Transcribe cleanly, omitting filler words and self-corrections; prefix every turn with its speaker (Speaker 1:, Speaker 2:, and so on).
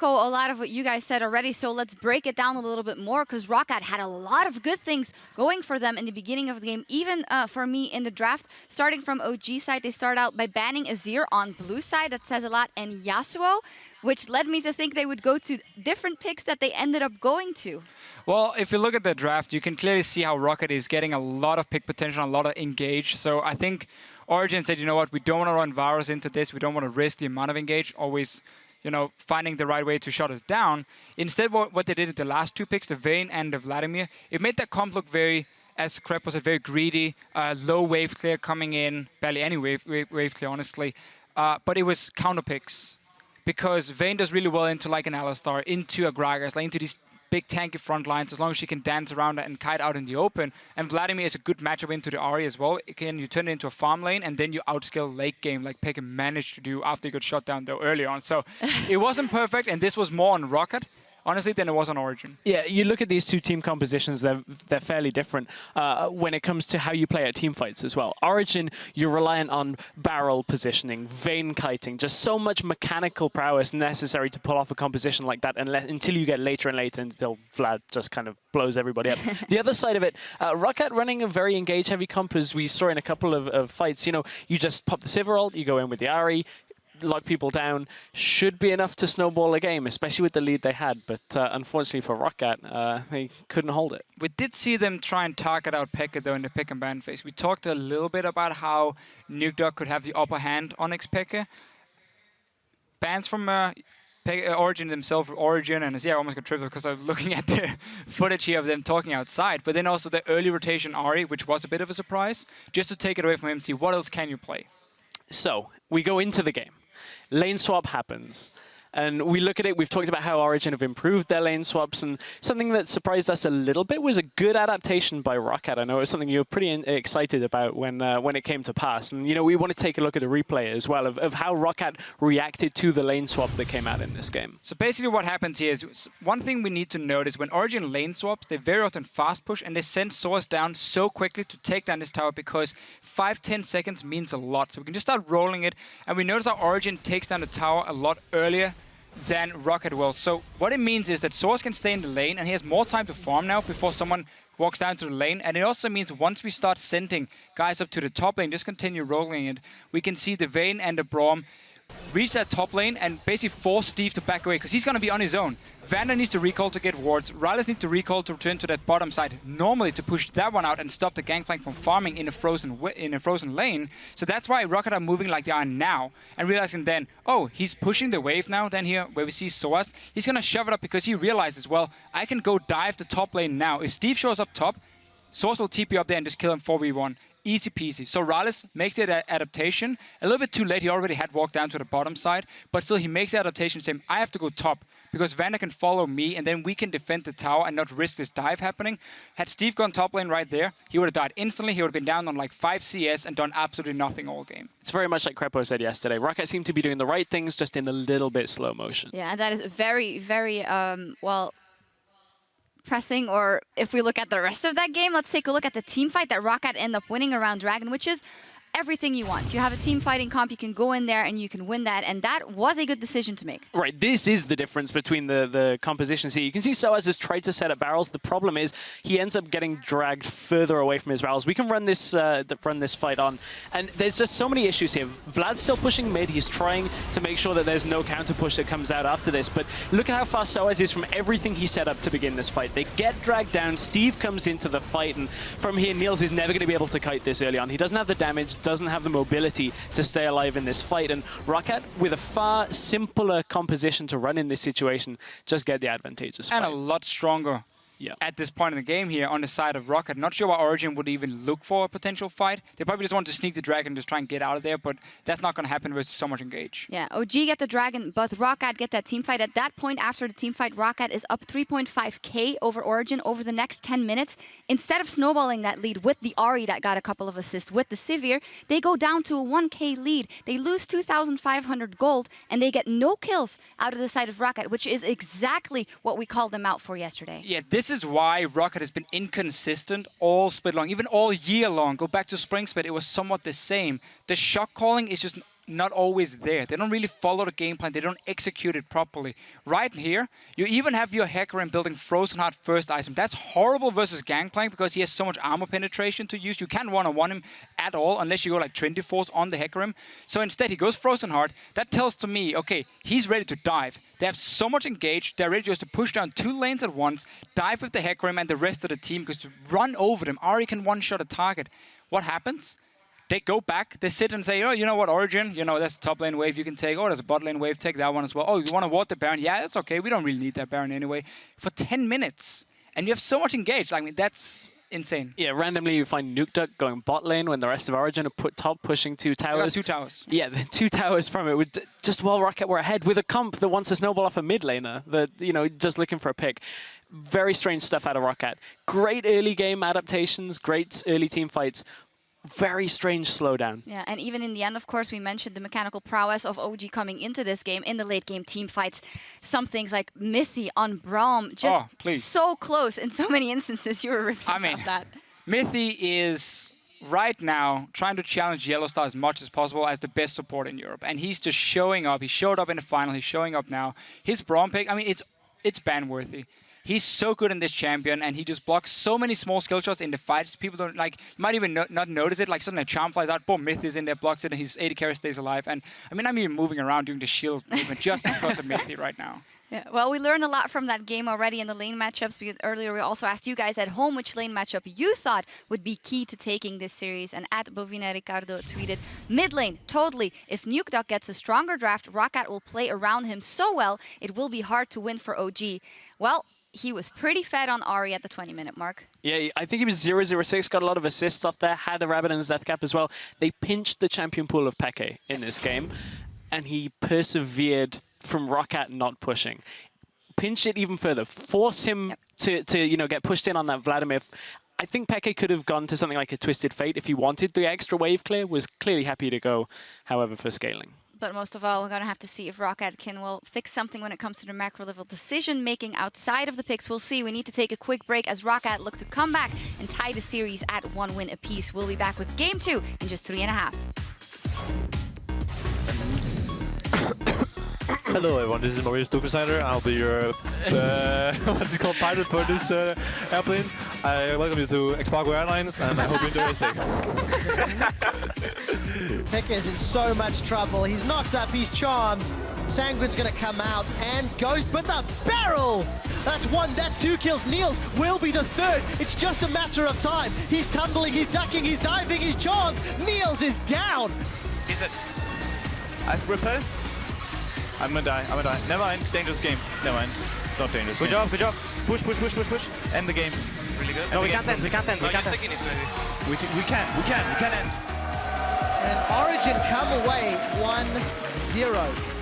Speaker 1: A lot of what you guys said already, so let's break it down a little bit more, because ROCCAT had a lot of good things going for them in the beginning of the game, even for me in the draft. Starting from OG side, they start out by banning Azir on blue side, that says a lot, and Yasuo, which led me to think they would go to different picks that they ended up going to.
Speaker 2: Well, if you look at the draft, you can clearly see how ROCCAT is getting a lot of pick potential, a lot of engage. So I think Origen said, you know what, we don't want to run Varus into this, we don't want to risk the amount of engage, always finding the right way to shut us down. Instead, what they did with the last two picks, the Vayne and the Vladimir, it made that comp look very, as Krep was, very greedy, low wave clear coming in, barely any wave clear, honestly. But it was counter picks, because Vayne does really well into like an Alistar, into a Gragas, like into these big tanky front lines, as long as she can dance around and kite out in the open. And Vladimir is a good matchup into the Ahri as well. Again, you turn it into a farm lane, and then you outscale late game, like Peke managed to do after he got shot down though early on. So it wasn't perfect, and this was more on ROCCAT, honestly, than it was on Origen.
Speaker 3: Yeah, you look at these two team compositions, they're fairly different when it comes to how you play at team fights as well. Origen, you're reliant on barrel positioning, Vayne kiting, just so much mechanical prowess necessary to pull off a composition like that until you get later and later, until Vlad just kind of blows everybody up. The other side of it, ROCCAT running a very engage-heavy comp, as we saw in a couple of fights. You just pop the Sivir ult, you go in with the Ahri, lock people down, should be enough to snowball a game, especially with the lead they had. But unfortunately for ROCCAT, they couldn't hold it.
Speaker 2: We did see them try and target out Pekka though in the pick and ban phase. We talked a little bit about how Nukeduck could have the upper hand on Pekka. Bans from Origen themselves, Origen and Azir, I almost got tripped because I was looking at the footage here of them talking outside. But then also the early rotation Ahri, which was a bit of a surprise, just to take it away from him, see what else can you play.
Speaker 3: So we go into the game. Lane swap happens. And we look at it, we've talked about how Origen have improved their lane swaps, and something that surprised us a little bit was a good adaptation by ROCCAT. I know it was something you were pretty excited about when it came to pass. And, we want to take a look at a replay as well of how ROCCAT reacted to the lane swap that came out in this game.
Speaker 2: So basically what happens here is, one thing we need to note is when Origen lane swaps, they very often fast push, and they send Source down so quickly to take down this tower, because 5-10 seconds means a lot. So we can just start rolling it, and we notice how Origen takes down the tower a lot earlier than ROCCAT will. So what it means is that Source can stay in the lane, and he has more time to farm now before someone walks down to the lane. And it also means once we start sending guys up to the top lane, just continue rolling it, we can see the Vayne and the Braum reach that top lane and basically force Steve to back away, because he's going to be on his own. Vander needs to recall to get wards. Rylas needs to recall to return to that bottom side, normally to push that one out and stop the Gangplank from farming in a frozen lane. So that's why ROCCAT are moving like they are now, and realizing then, oh, he's pushing the wave now. Then here, where we see Soaz, he's going to shove it up because he realizes, well, I can go dive the top lane now. If Steve shows up top, Source will TP up there and just kill him 4v1. Easy peasy. So Rylas makes the adaptation. A little bit too late. He already had walked down to the bottom side. But still, he makes the adaptation saying, I have to go top, because Vander can follow me, and then we can defend the tower and not risk this dive happening. Had Steve gone top lane right there, he would have died instantly. He would have been down on like 5 CS and done absolutely nothing all game.
Speaker 3: It's very much like Crepo said yesterday. ROCCAT seem to be doing the right things, just in a little bit slow motion.
Speaker 1: Yeah, and that is very, very, well, pressing. Or if we look at the rest of that game, let's take a look at the team fight that ROCCAT end up winning around Dragon, which is everything you want. You have a team fighting comp, you can go in there and you can win that, and that was a good decision to make.
Speaker 3: Right, this is the difference between the compositions here. You can see Soaz has tried to set up barrels. The problem is he ends up getting dragged further away from his barrels. We can run this fight on, and there's just so many issues here. Vlad's still pushing mid. He's trying to make sure that there's no counter push that comes out after this, but look at how fast Soaz is from everything he set up to begin this fight. They get dragged down. Steve comes into the fight, and from here, Niels is never going to be able to kite this early on. He doesn't have the damage, doesn't have the mobility to stay alive in this fight, and ROCCAT, with a far simpler composition to run in this situation, just get the advantageous fight.
Speaker 2: And a lot stronger at this point in the game here on the side of ROCCAT. Not sure why Origen would even look for a potential fight. They probably just want to sneak the dragon and just try and get out of there, but that's not going to happen with so much engage.
Speaker 1: Yeah, OG get the dragon, but ROCCAT get that team fight. At that point, after the team fight, ROCCAT is up 3.5k over Origen over the next 10 minutes. Instead of snowballing that lead with the Ahri that got a couple of assists, with the Sivir, they go down to a 1k lead. They lose 2,500 gold, and they get no kills out of the side of ROCCAT, which is exactly what we called them out for yesterday.
Speaker 2: Yeah, this is why ROCCAT has been inconsistent all split long, even all year long. Go back to Spring Split, it was somewhat the same. The shot calling is just not always there. They don't really follow the game plan. They don't execute it properly. Right here, you even have your Hecarim building Frozen Heart first item. That's horrible versus Gangplank because he has so much armor penetration to use. You can't one-on-one him at all unless you go like 20 force on the Hecarim. So instead, he goes Frozen Heart. That tells to me, okay, he's ready to dive. They have so much engaged. They're ready just to push down 2 lanes at once, dive with the Hecarim and the rest of the team because to run over them, Ari can one-shot a target. What happens? They go back, they sit and say, oh, you know what, Origen, you know, that's a top lane wave you can take. Oh, there's a bot lane wave, take that one as well. Oh, you want to ward the Baron? Yeah, that's okay. We don't really need that Baron anyway. For 10 minutes. And you have so much engaged. I mean, that's insane.
Speaker 3: Yeah, randomly you find NukeDuck going bot lane when the rest of Origen are top pushing 2 towers.
Speaker 2: 2 towers.
Speaker 3: Yeah, the 2 towers from it. With just while ROCCAT were ahead with a comp that wants to snowball off a mid laner, that, you know, just looking for a pick. Very strange stuff out of ROCCAT. Great early game adaptations, great early team fights. Very strange slowdown.
Speaker 1: Yeah, and even in the end, of course, we mentioned the mechanical prowess of OG coming into this game in the late game team fights. Some things like Mithy on Braum, just so close in so many instances. You were ripping about that.
Speaker 2: Mithy is right now trying to challenge Yellowstar as much as possible as the best support in Europe. And he's just showing up. He showed up in the final. He's showing up now. His Braum pick, I mean, it's ban-worthy. He's so good in this champion, and he just blocks so many small skill shots in the fights. People don't, like, you might even not notice it. Like, suddenly a charm flies out, boom, Myth is in there, blocks it, and his 80 carry stays alive. And, I mean, I'm even moving around doing the shield movement just because of Mythy right now.
Speaker 1: Yeah, well, we learned a lot from that game already in the lane matchups, because earlier we also asked you guys at home which lane matchup you thought would be key to taking this series. And at Bovina Ricardo tweeted, mid lane, totally. If NukeDuck gets a stronger draft, ROCCAT will play around him so well, it will be hard to win for OG. Well, he was pretty fed on Ari at the 20-minute mark.
Speaker 3: Yeah, I think he was 0-0-6, got a lot of assists off there, had a Rabadon's death cap as well. They pinched the champion pool of Peke in this game, and he persevered from ROCCAT not pushing. Pinch it even further, force him to you know, get pushed in on that Vladimir. I think Peke could have gone to something like a Twisted Fate if he wanted the extra wave clear, was clearly happy to go, however, for scaling.
Speaker 1: But most of all, we're going to have to see if ROCCAT can fix something when it comes to the macro level decision-making outside of the picks. We'll see. We need to take a quick break as ROCCAT look to come back and tie the series at 1 win apiece. We'll be back with Game 2 in just 3.5.
Speaker 4: Hello everyone, this is Maurice Dukensider. I'll be your, what's it called, pilot for this airplane. I welcome you to Expargo Airlines and I hope you enjoy your stay.
Speaker 5: Peke is in so much trouble. He's knocked up, he's charmed. Sanguine's gonna come out and goes, but the barrel! That's 1, that's 2 kills. Niels will be the 3rd. It's just a matter of time. He's tumbling, he's ducking, he's diving, he's charmed. Niels is down.
Speaker 4: Is it? I've repelled. I'm gonna die, Never mind, dangerous game. Never mind. Not dangerous. Good job, good job. Push. End the game. Really good. No, we can't end. We can't end. We can end.
Speaker 5: And Origen come away 1-0.